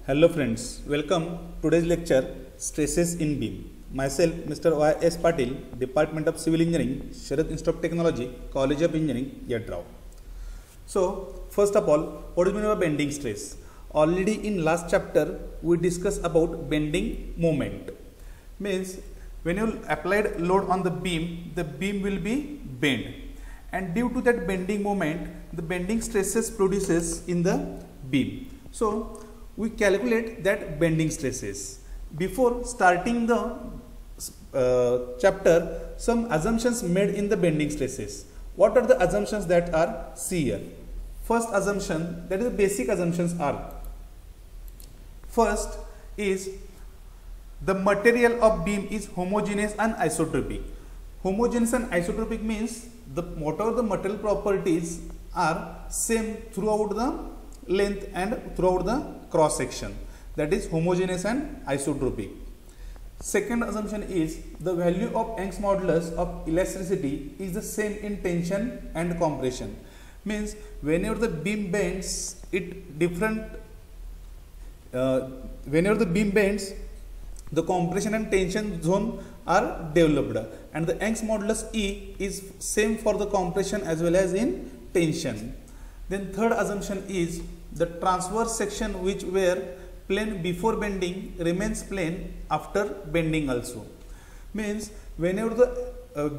Hello friends, welcome today's lecture Stresses in Beam. Myself Mr. Y.S. Patil, Department of Civil Engineering, Sharad Institute of Technology, College of Engineering, Yadrao. So first of all, what is meant by bending stress? Already in last chapter we discussed about bending moment. Means when you applied load on the beam will be bent, and due to that bending moment the bending stresses produces in the beam. So we calculate that bending stresses. Before starting the chapter, some assumptions made in the bending stresses. What are the assumptions that are? See here. First assumption, that is the basic assumptions are. First is the material of beam is homogeneous and isotropic. Homogeneous and isotropic means whatever the material properties are same throughout the length and throughout the cross section. That is homogeneous and isotropic. Second assumption is the value of Young's modulus of elasticity is the same in tension and compression. Means whenever the beam bends, whenever the beam bends, the compression and tension zone are developed, and the Young's modulus E is same for the compression as well as in tension. Then third assumption is the transverse section which were plane before bending remains plane after bending also. Means whenever the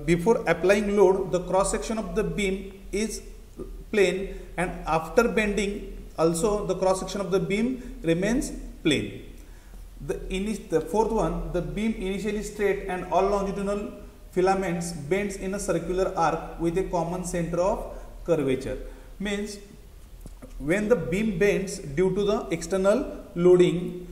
before applying load, the cross section of the beam is plane, and after bending also the cross section of the beam remains plane. The fourth one, the beam initially straight and all longitudinal filaments bends in a circular arc with a common center of curvature. Means when the beam bends due to the external loading,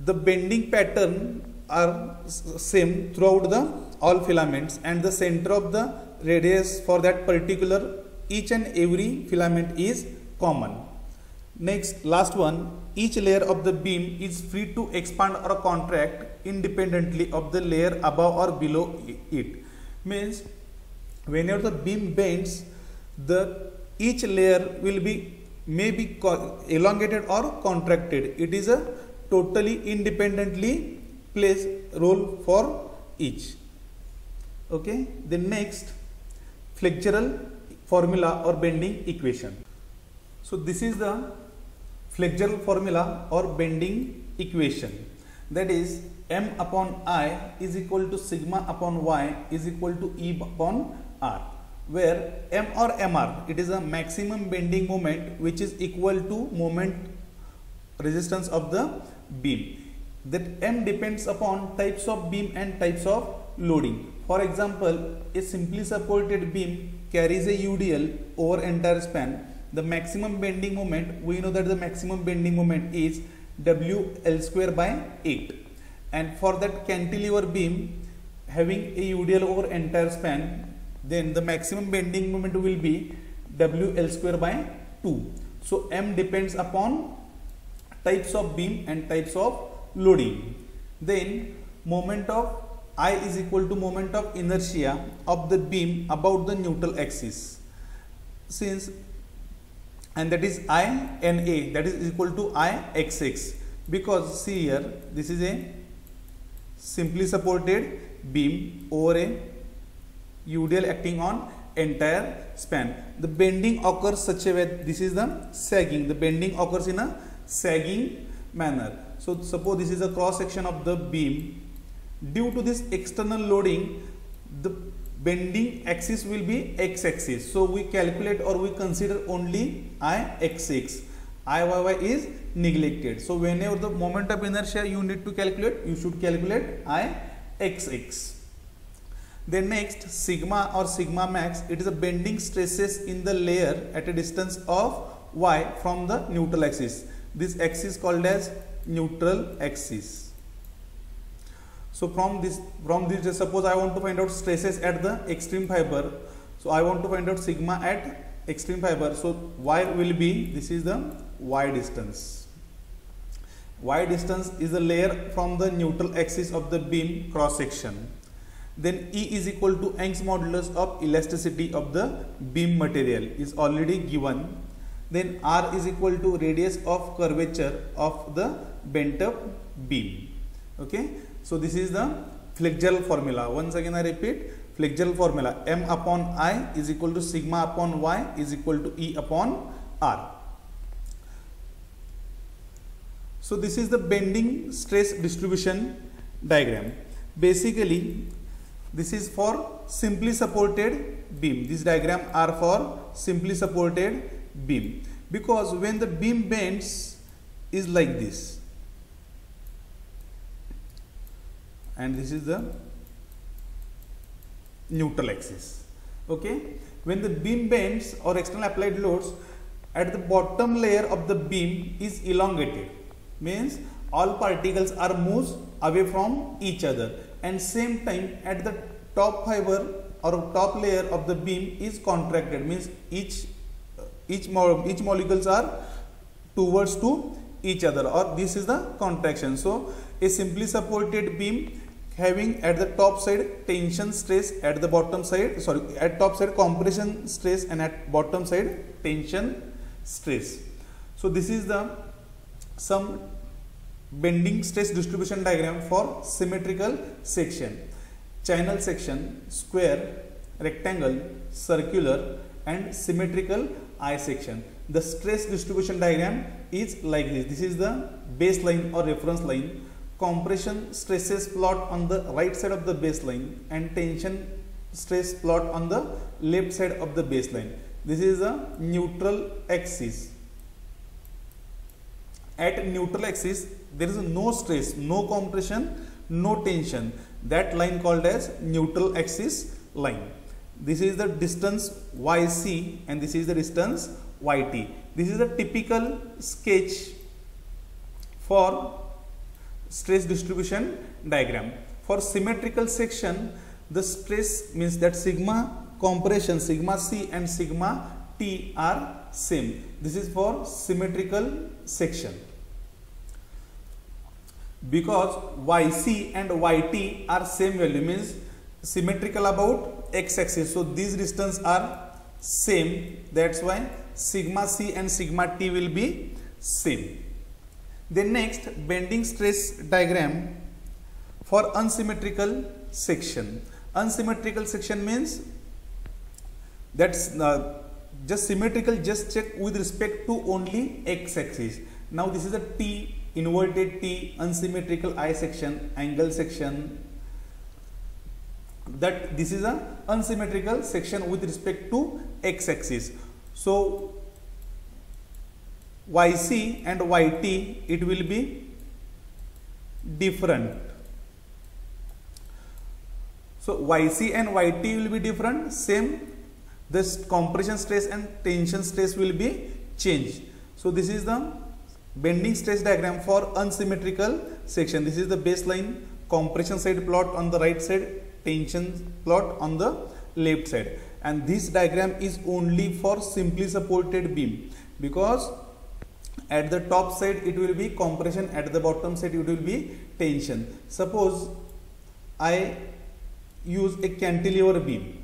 the bending pattern are same throughout the all filaments, and the center of the radius for that particular each and every filament is common. Next, last one, each layer of the beam is free to expand or contract independently of the layer above or below it. Means whenever the beam bends, each layer will be maybe elongated or contracted. It is a totally independently plays role for each. Okay. The next, flexural formula or bending equation. So this is the flexural formula or bending equation. That is M upon I is equal to sigma upon Y is equal to E upon R, where M or MR, it is a maximum bending moment which is equal to moment resistance of the beam. That M depends upon types of beam and types of loading. For example, a simply supported beam carries a UDL over entire span. The maximum bending moment, we know that the maximum bending moment is WL square by 8. And for that cantilever beam having a UDL over entire span, then the maximum bending moment will be WL square by 2. So M depends upon types of beam and types of loading. Then moment of I is equal to moment of inertia of the beam about the neutral axis. And that is INA, that is equal to IXX, because see here, this is a simply supported beam over a UDL acting on entire span. The bending occurs such a way, this is the sagging, the bending occurs in a sagging manner. So suppose this is a cross section of the beam. Due to this external loading, the bending axis will be x-axis. So we calculate or we consider only IXX. IYY is neglected. So whenever the moment of inertia you need to calculate, you should calculate IXX. Then next, sigma or sigma max, it is a bending stresses in the layer at a distance of y from the neutral axis. This axis called as neutral axis. So from this suppose I want to find out stresses at the extreme fiber. So I want to find out sigma at extreme fiber. So y will be, this is the y distance. Y distance is the layer from the neutral axis of the beam cross section. Then E is equal to Young's modulus of elasticity of the beam material is already given. then R is equal to radius of curvature of the bent up beam. Okay, so this is the Fitzgerald formula. Once again I repeat, Fitzgerald formula, M upon I is equal to sigma upon Y is equal to E upon R. So this is the bending stress distribution diagram. Basically this is for simply supported beam. These diagrams are for simply supported beam, because when the beam bends is like this, and this is the neutral axis. Okay, when the beam bends or external applied loads, at the bottom layer of the beam is elongated, means all particles are moved away from each other, and same time at the top fiber or top layer of the beam is contracted, means each molecules are towards to each other, or this is the contraction. So a simply supported beam having at the top side tension stress, at the bottom side, at top side compression stress, and at bottom side tension stress. So this is the some bending stress distribution diagram for symmetrical section, channel section, square, rectangle, circular, and symmetrical I section. The stress distribution diagram is like this. This is the baseline or reference line. Compression stresses plot on the right side of the baseline, and tension stress plot on the left side of the baseline. This is a neutral axis. At neutral axis there is no stress, no compression, no tension. That line called as neutral axis line. This is the distance YC and this is the distance YT. This is the typical sketch for stress distribution diagram. For symmetrical section, the stress means that sigma compression, sigma C and sigma T are same. This is for symmetrical section. Because YC and YT are same value, means symmetrical about x axis, so these distance are same, that's why sigma C and sigma T will be same. Then next, bending stress diagram for unsymmetrical section. Unsymmetrical section means that's just symmetrical, just check with respect to only x axis. Now this is a T, inverted T, unsymmetrical I section, angle section. That this is a unsymmetrical section with respect to x axis. So YC and YT it will be different. So YC and YT will be different, same. This compression stress and tension stress will be changed. So this is the bending stress diagram for unsymmetrical section. This is the baseline, compression side plot on the right side, tension plot on the left side, and this diagram is only for simply supported beam, because at the top side it will be compression, at the bottom side it will be tension. Suppose I use a cantilever beam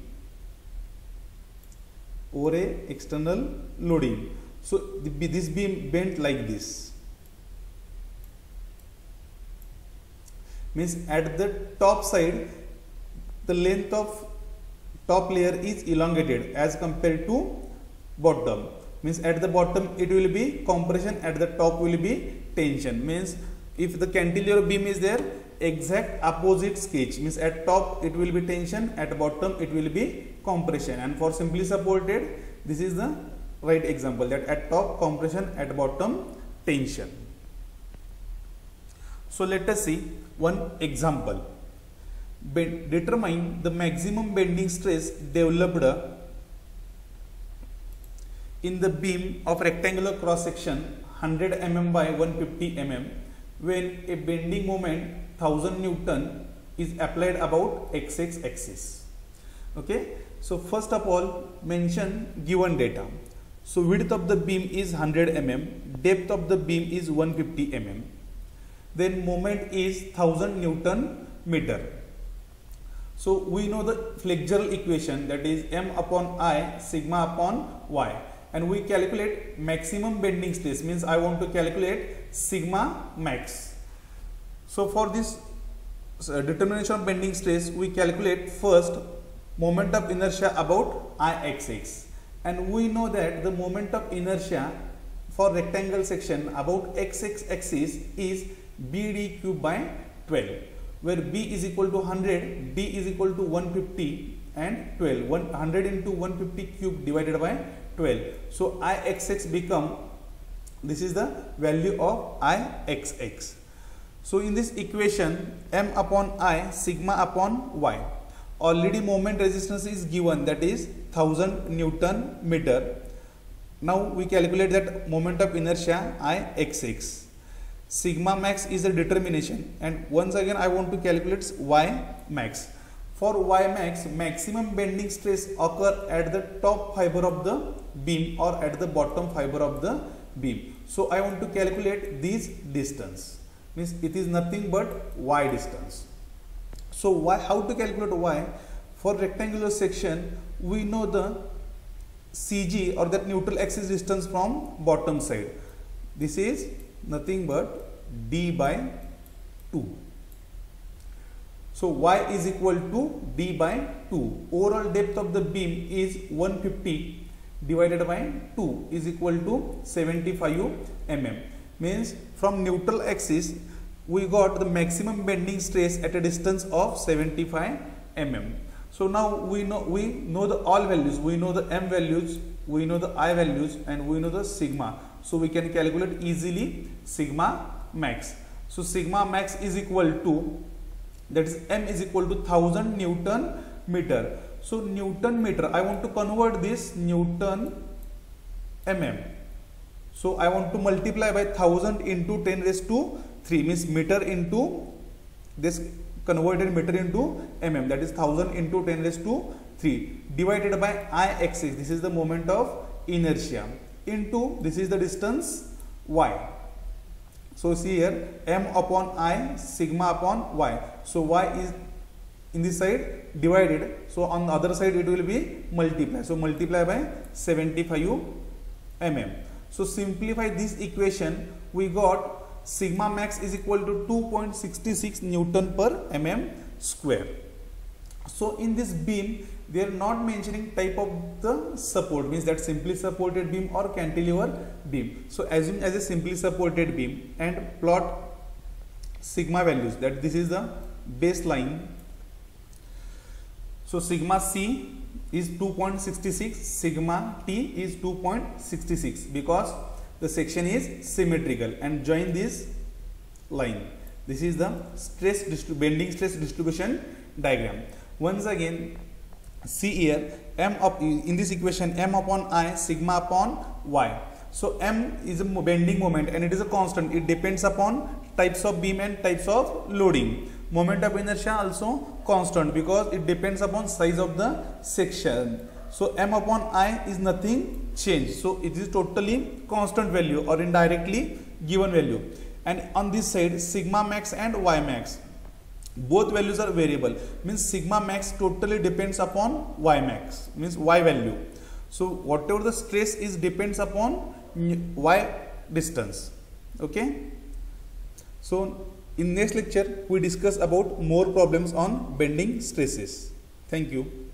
or a external loading, so this beam bent like this, means at the top side the length of top layer is elongated as compared to bottom, means at the bottom it will be compression, at the top will be tension. Means if the cantilever beam is there, exact opposite sketch, means at top it will be tension, at bottom it will be compression. And for simply supported, this is the right example, that at top compression, at bottom tension. So let us see one example. Determine the maximum bending stress developed in the beam of rectangular cross section 100 mm by 150 mm when a bending moment 1000 Newton is applied about x axis. Okay, so first of all mention given data. So width of the beam is 100 mm, depth of the beam is 150 mm, then moment is 1000 Newton meter. So we know the Fitzgerald equation, that is M upon I sigma upon Y. and we calculate maximum bending stress, means I want to calculate sigma max. So for this determination of bending stress, we calculate first moment of inertia about Ixx, and we know that the moment of inertia for rectangle section about xx axis is BD cube by 12, where B is equal to 100, D is equal to 150 and 12. 100 into 150 cube divided by 12. So Ixx become, this is the value of Ixx. So in this equation, M upon I sigma upon Y, already moment resistance is given, that is 1000 Newton meter. Now we calculate that moment of inertia Ixx. Sigma max is a determination, and once again I want to calculate Y max. For Y max, maximum bending stress occur at the top fiber of the beam or at the bottom fiber of the beam. So I want to calculate this distance, means it is nothing but Y distance. So why, how to calculate Y? For rectangular section, we know the CG or that neutral axis distance from bottom side. This is nothing but D by 2. So Y is equal to D by 2. Overall depth of the beam is 150 divided by 2 is equal to 75 mm. Means from neutral axis we got the maximum bending stress at a distance of 75 mm. So now we know the all values, we know the M values, we know the I values, and we know the sigma. So we can calculate easily sigma max. So sigma max is equal to, that is M is equal to 1000 Newton meter. So Newton meter, I want to convert this Newton mm. So I want to multiply by 1000 into 10 raised to 3, means meter into this converted meter into mm, that is 1000 into 10 raised to 3 divided by Ixx, this is the moment of inertia, into this is the distance Y. So see here, M upon I sigma upon Y. So Y is in this side divided, so on the other side it will be multiply. So multiply by 75 mm. So simplify this equation, we got sigma max is equal to 2.66 Newton per mm square. So in this beam, they are not mentioning type of the support, means that simply supported beam or cantilever beam. So assume as a simply supported beam and plot sigma values, that this is the baseline. So sigma C is 2.66, sigma T is 2.66 because the section is symmetrical, and join this line. This is the bending stress distribution diagram. Once again, see here, M up in this equation, M upon I sigma upon Y. So M is a bending moment and it is a constant. It depends upon types of beam and types of loading. Moment of inertia also constant because it depends upon size of the section. So M upon I is nothing changed. So it is totally constant value or indirectly given value. And on this side, sigma max and Y max, both values are variable, means sigma max totally depends upon Y max, means Y value. So whatever the stress is depends upon Y distance. Okay. So in next lecture we discuss about more problems on bending stresses. Thank you.